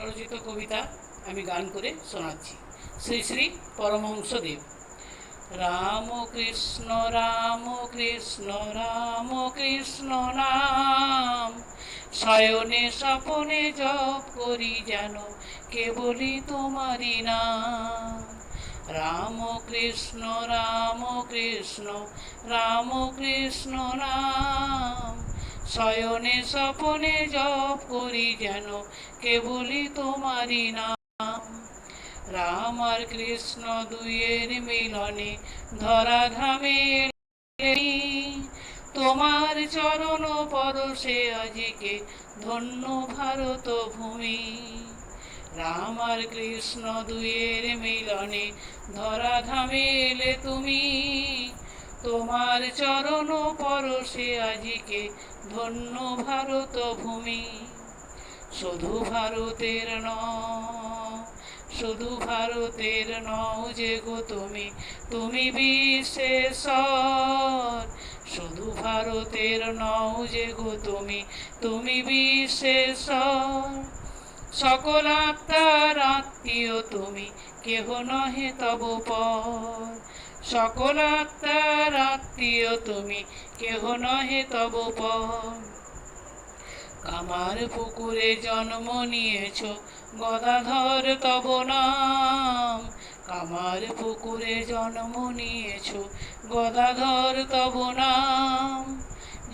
রচিত কবিতা আমি গান করে শোনাচ্ছি। শ্রী শ্রী পরমহংসদেব। রাম কৃষ্ণ রাম কৃষ্ণ রাম কৃষ্ণ নাম, শয়নে স্বপনে জপ করি যেন কেবলই তোমারি নাম। রাম কৃষ্ণ রাম কৃষ্ণ রাম কৃষ্ণ নাম, শয়নে স্বপনে জপ করি যেন কেবলই তোমারি নাম। রাম আর কৃষ্ণ দুইয়ের মিলনে ধরাধামে তোমার চরণ পরশে আজকে ধন্য ভারত ভূমি। রাম আর কৃষ্ণ দুইয়ের মিলনে ধরাধামে এলে তুমি, তোমার চরণ পরশে আজকে ধন্য ভারত ভূমি। শুধু ভারতের শুধু ভারতের নও যে গো তুমি, তুমি বিশ্বেশ্বর। শুধু ভারতের নও যে গো তুমি, তুমি বিশ্বেশ্বর। সকল আত্মার আত্মীয় তুমি, কেহ নহে তব পর। সকল আত্মার আত্মীয় তুমি, কেহ নহে তব পর। কামার পুকুরে জন্ম নিয়েছ, গদাধর তব নাম। কামার পুকুরে জন্ম নিয়েছ, গদাধর তব নাম।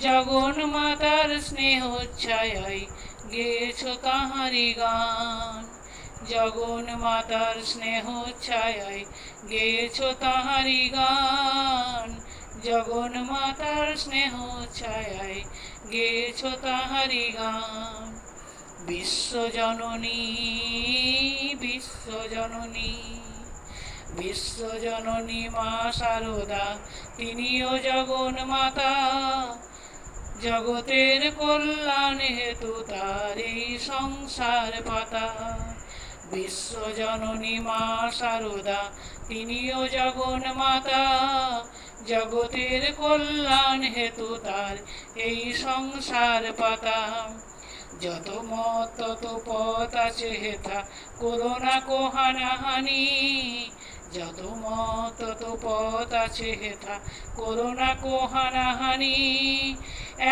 জগন মাতার স্নেহ ছায়ায় গেয়েছ তাহারি গান। জগন মাতার স্নেহ ছায়ায় গেয়েছ তাহারি গান। জগন মাতার স্নেহ ছায়ায় গেয়েছ তাহারি গান। বিশ্বজননী বিশ্বজননী বিশ্বজননী মা শারদা, তিনিও জগন মাতা। জগতের কল্যাণ হেতু তার এই সংসার পাতা। বিশ্বজননী মা শারদা, তিনিও জগন মাতা। জগতের কল্যাণ হেতু তার এই সংসার পাতা। যত মত তত পথ আছে হেথা, করোনা কোহানাহানি। যত মত তত পথ আছে হেথা, করোনা কোহানাহানি।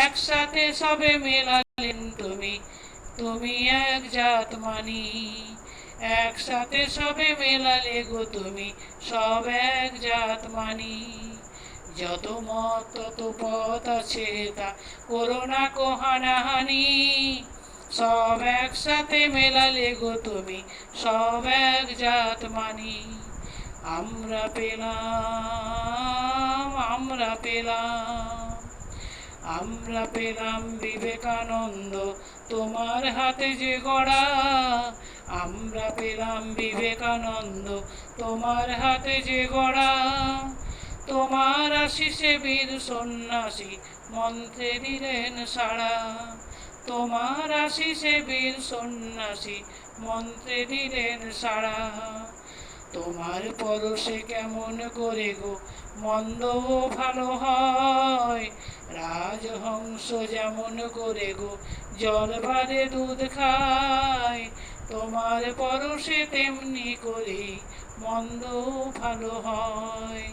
একসাথে সবে মেলালেন তুমি, তুমি এক জাত মানি। একসাথে সবে মেলালে গো তুমি, সব এক জাত মানি। যত মত তত পথ আছে তা, করোনা কোহানাহানি। সব একসাথে মেলালে গো তুমি, সব এক জাত মানি। আমরা পেলাম আমরা পেলাম আমরা পেলাম বিবেকানন্দ, তোমার হাতে যে গড়া। আমরা পেলাম বিবেকানন্দ, তোমার হাতে যে গড়া। তোমার আশিসে বীর সন্ন্যাসী মন্ত্রে দিলেন সাড়া। তোমার আশিসে বীর সন্ন্যাসী মন্ত্রে দিলেন সাড়া। তোমার পরশে কেমন করে গো মন্দ ও ভালো হয়। রাজহংস যেমন করে গো জল বাদে দুধ খায়। তোমার পরশে তেমনি করে মন্দ ভালো হয়।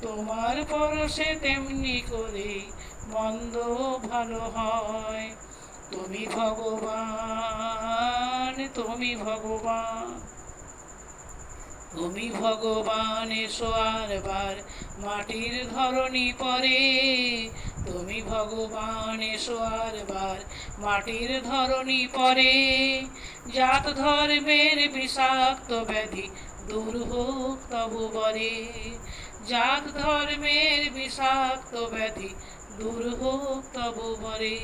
তোমার পরশে তেমনি করে মন্দ ভালো হয়। তুমি ভগবান তুমি ভগবান তুমি ভগবান, এসো আরবার মাটির ধরণী পরে। তুমি ভগবান, এসো আরবার মাটির ধরণী পরে। জাত ধর্মের বিষাক্ত ব্যাধি দূর হোক তবু বরে। জাত ধর্মের বিষাক্ত ব্যাধি দূর হোক তবু বরে।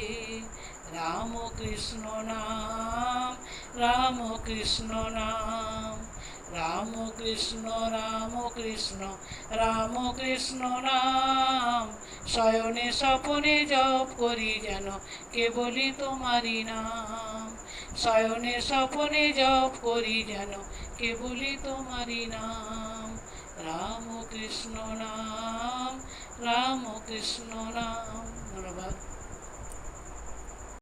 রাম কৃষ্ণ নাম রাম কৃষ্ণ নাম, রাম কৃষ্ণ রাম কৃষ্ণ রাম কৃষ্ণ নাম। শয়নে স্বপনে জপ করি যেন কেবলই তোমারি নাম। শয়নে স্বপনে জপ করি যেন কেবলই তোমারি নাম। রাম কৃষ্ণ নাম রাম কৃষ্ণ নাম। ধন্যবাদ।